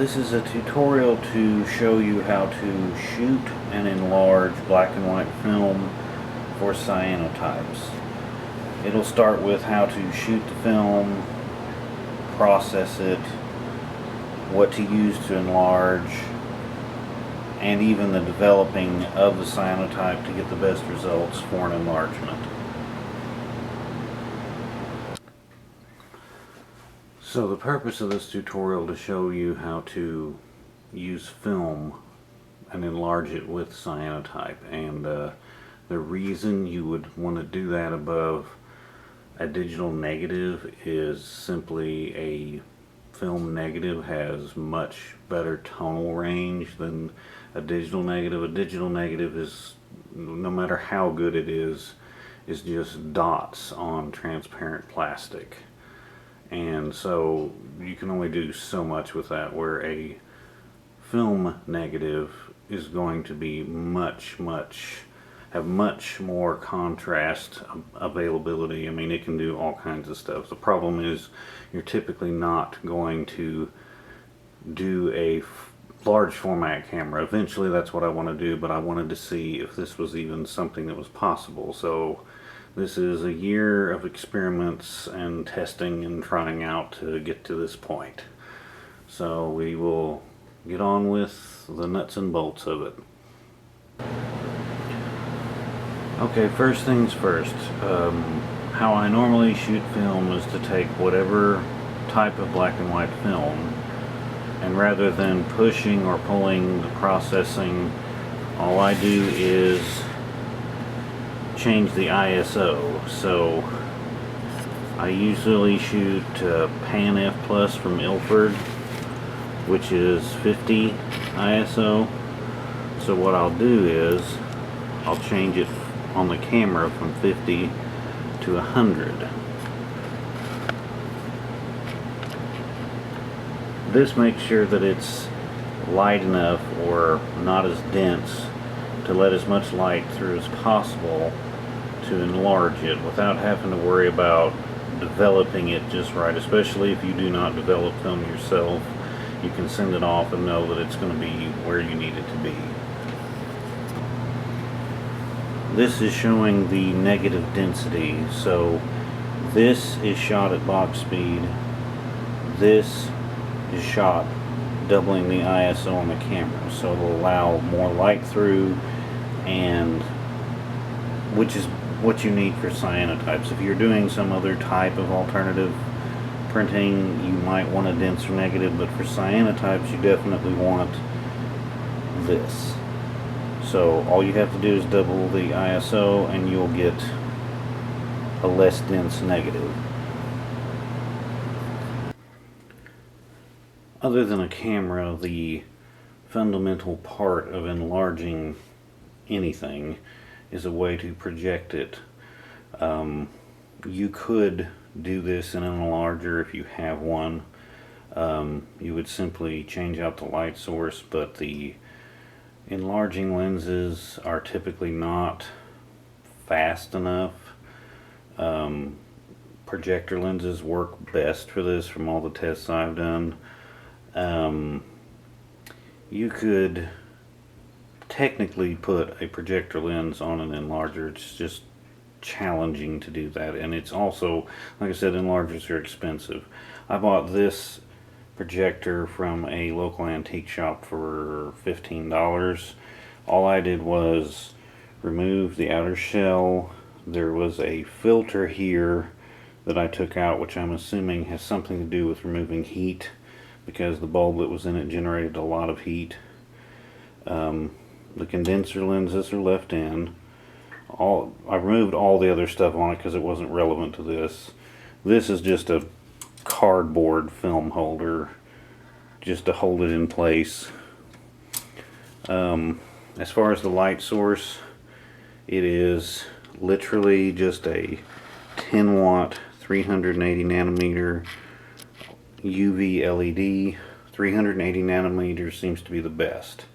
This is a tutorial to show you how to shoot and enlarge black and white film for cyanotypes. It'll start with how to shoot the film, process it, what to use to enlarge, and even the developing of the cyanotype to get the best results for an enlargement. So the purpose of this tutorial is to show you how to use film and enlarge it with cyanotype, and the reason you would want to do that above a digital negative is simply a film negative has much better tonal range than a digital negative. A digital negative is, no matter how good it is just dots on transparent plastic. And so you can only do so much with that, where a film negative is going to be have much more contrast availability. I mean, it can do all kinds of stuff. The problem is you're typically not going to do a large format camera. Eventually that's what I want to do, but I wanted to see if this was even something that was possible. So this is a year of experiments and testing and trying out to get to this point. So we will get on with the nuts and bolts of it. Okay, first things first. How I normally shoot film is to take whatever type of black and white film, and rather than pushing or pulling the processing, all I do is change the ISO. So I usually shoot Pan F Plus from Ilford, which is 50 ISO. So what I'll do is I'll change it on the camera from 50 to 100. This makes sure that it's light enough or not as dense to let as much light through as possible to enlarge it without having to worry about developing it just right. Especially if you do not develop film yourself, you can send it off and know that it's going to be where you need it to be. This is showing the negative density. So this is shot at box speed. This is shot doubling the ISO on the camera, so it'll allow more light through, and which is what you need for cyanotypes. If you're doing some other type of alternative printing, you might want a denser negative, but for cyanotypes you definitely want this. So all you have to do is double the ISO and you'll get a less dense negative. Other than a camera, the fundamental part of enlarging anything is a way to project it. You could do this in an enlarger if you have one. You would simply change out the light source, but the enlarging lenses are typically not fast enough. Projector lenses work best for this from all the tests I've done. You could technically put a projector lens on an enlarger. It's just challenging to do that, and it's also, like I said, enlargers are expensive. I bought this projector from a local antique shop for $15. All I did was remove the outer shell. There was a filter here that I took out, which I'm assuming has something to do with removing heat, because the bulb that was in it generated a lot of heat. The condenser lenses are left in. I removed all the other stuff on it because it wasn't relevant to this. This is just a cardboard film holder just to hold it in place. As far as the light source, it is literally just a 10 watt 380 nanometer UV LED. 380 nanometers seems to be the best.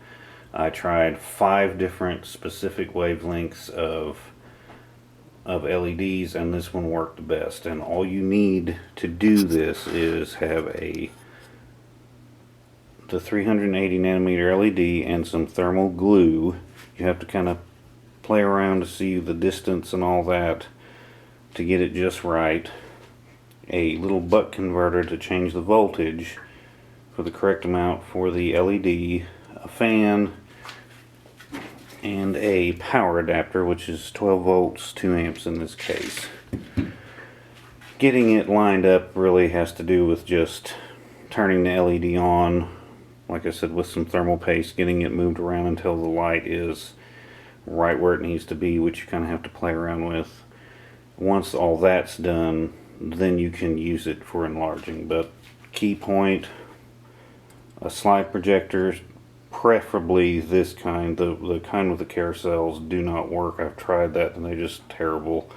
I tried 5 different specific wavelengths of LEDs, and this one worked the best. And all you need to do this is have the 380 nanometer LED and some thermal glue. You have to kind of play around to see the distance and all that to get it just right. A little buck converter to change the voltage for the correct amount for the LED, a fan, and a power adapter, which is 12 volts, 2 amps in this case. Getting it lined up really has to do with just turning the LED on, like I said, with some thermal paste, getting it moved around until the light is right where it needs to be, which you kind of have to play around with. Once all that's done, then you can use it for enlarging. But key point, a slide projector, preferably this kind. The kind with the carousels do not work. I've tried that and they're just terrible.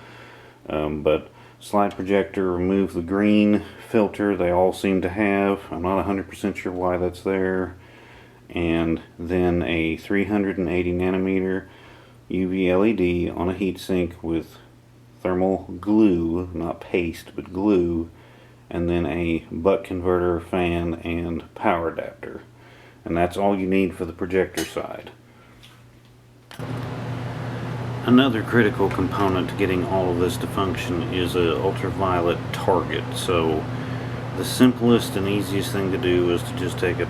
But slide projector, remove the green filter they all seem to have. I'm not 100% sure why that's there. And then a 380 nanometer UV LED on a heatsink with thermal glue, not paste but glue, and then a buck converter, fan, and power adapter. And that's all you need for the projector side. Another critical component to getting all of this to function is an ultraviolet target. So the simplest and easiest thing to do is to just take a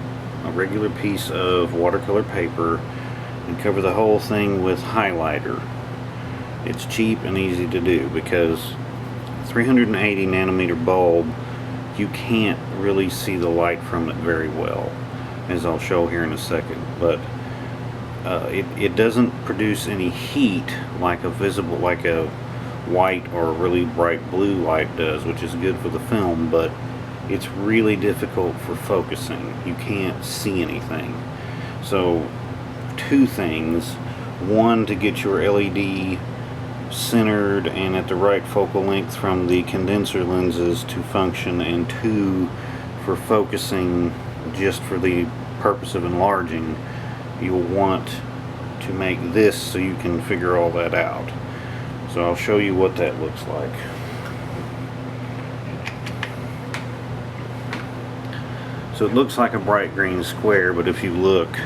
regular piece of watercolor paper and cover the whole thing with highlighter. It's cheap and easy to do because 380 nanometer bulb, you can't really see the light from it very well, as I'll show here in a second. But it doesn't produce any heat like a white or really bright blue light does, which is good for the film, but it's really difficult for focusing. You can't see anything. So two things: one, to get your LED centered and at the right focal length from the condenser lenses to function, and two, for focusing just for the purpose of enlarging, you'll want to make this so you can figure all that out. So I'll show you what that looks like. So it looks like a bright green square, but if you look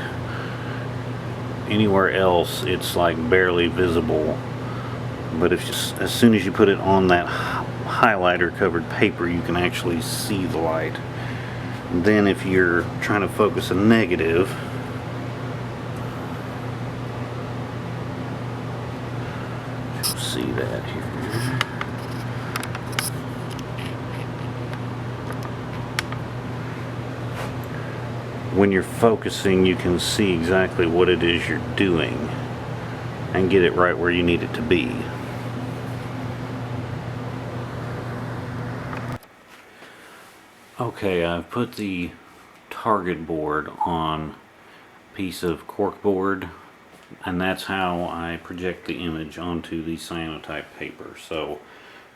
anywhere else it's like barely visible. But as soon as you put it on that highlighter covered paper, you can actually see the light. And then if you're trying to focus a negative, you'll see that here. When you're focusing, you can see exactly what it is you're doing and get it right where you need it to be. Okay, I've put the target board on a piece of cork board, and that's how I project the image onto the cyanotype paper. So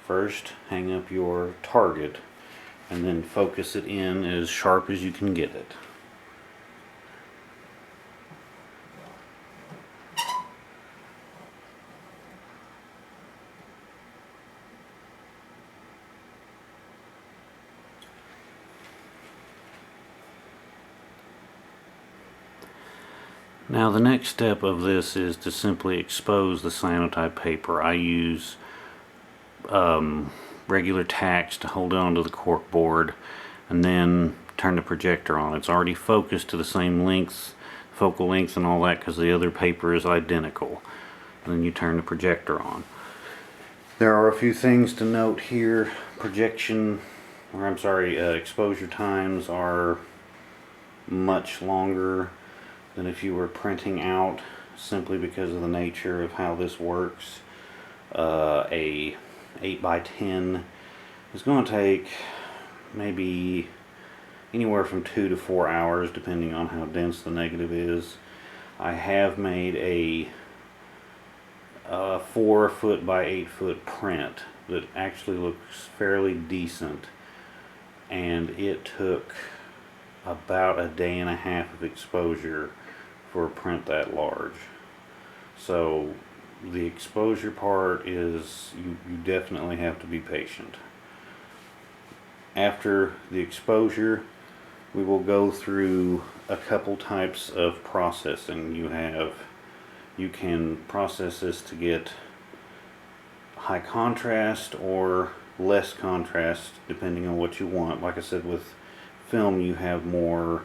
first hang up your target and then focus it in as sharp as you can get it. Now the next step of this is to simply expose the cyanotype paper. I use regular tacks to hold it onto the cork board and then turn the projector on. It's already focused to the same length, focal length and all that, because the other paper is identical. And then you turn the projector on. There are a few things to note here. Exposure times are much longer than if you were printing out, simply because of the nature of how this works. A 8x10 is going to take maybe anywhere from 2 to 4 hours depending on how dense the negative is. I have made a 4 foot by 8 foot print that actually looks fairly decent, and it took about a day and a half of exposure for a print that large. So the exposure part is, you definitely have to be patient. After the exposure, we will go through a couple types of processing. You can process this to get high contrast or less contrast depending on what you want. Like I said, with film you have more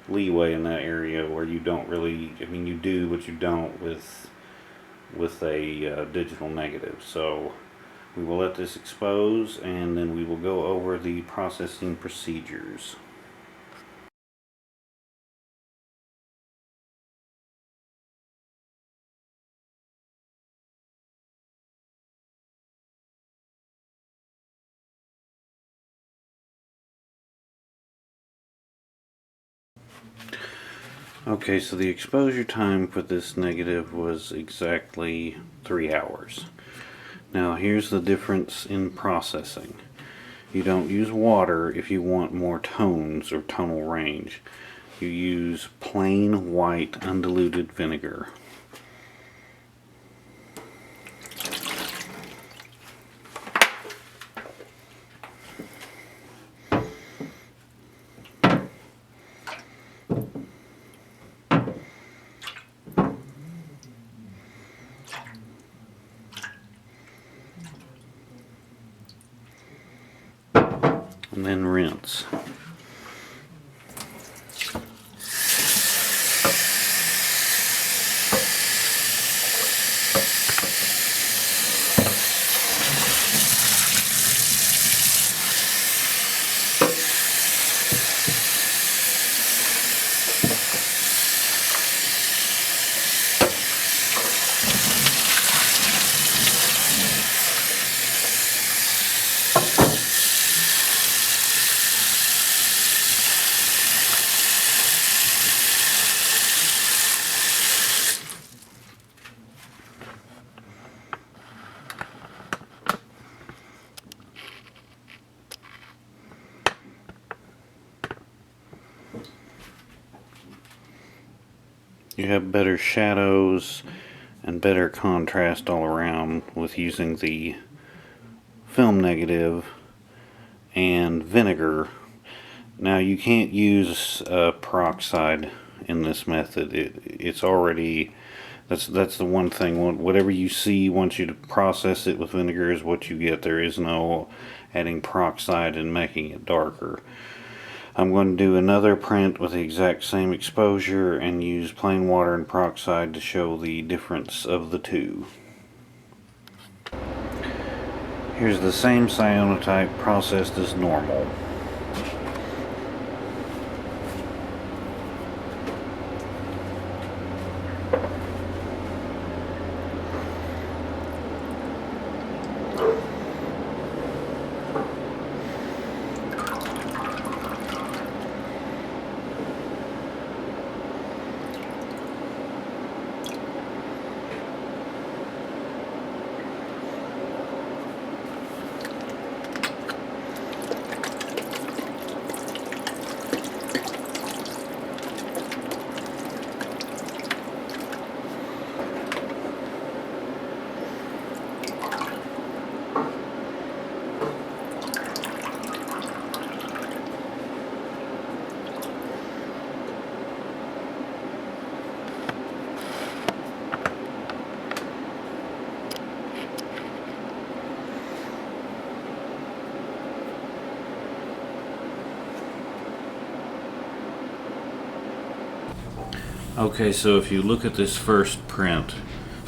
leeway in that area where you don't really, I mean, you do but you don't with a digital negative. So we will let this expose and then we will go over the processing procedures. Okay, so the exposure time for this negative was exactly 3 hours. Now here's the difference in processing. You don't use water if you want more tones or tonal range. You use plain white undiluted vinegar. And then rinse. You have better shadows and better contrast all around with using the film negative and vinegar. Now you can't use peroxide in this method. It's already, that's the one thing. Whatever you see once you process it with vinegar is what you get. There is no adding peroxide and making it darker. I'm going to do another print with the exact same exposure and use plain water and peroxide to show the difference of the two. Here's the same cyanotype processed as normal. Okay, so if you look at this first print,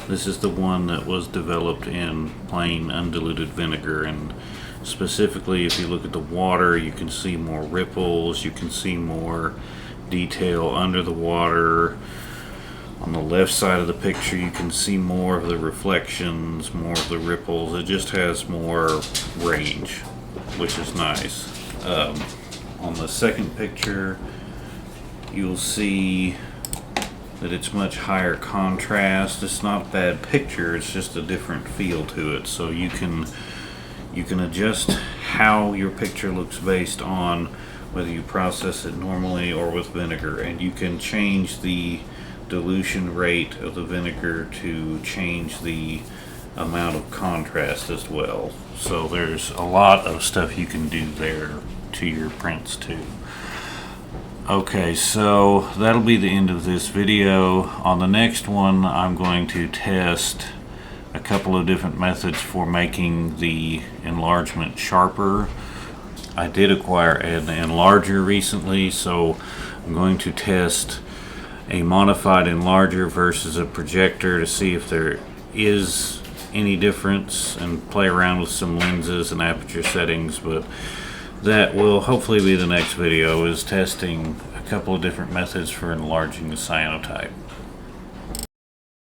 this is the one that was developed in plain undiluted vinegar, and specifically if you look at the water you can see more ripples, you can see more detail under the water. On the left side of the picture you can see more of the reflections, more of the ripples. It just has more range, which is nice. On the second picture you'll see that it's much higher contrast. It's not a bad picture, it's just a different feel to it. So you can adjust how your picture looks based on whether you process it normally or with vinegar, and you can change the dilution rate of the vinegar to change the amount of contrast as well. So there's a lot of stuff you can do there to your prints too. Okay, so that'll be the end of this video. On the next one, I'm going to test a couple of different methods for making the enlargement sharper. I did acquire an enlarger recently, so I'm going to test a modified enlarger versus a projector to see if there is any difference and play around with some lenses and aperture settings. But that will hopefully be the next video, is testing a couple of different methods for enlarging the cyanotype.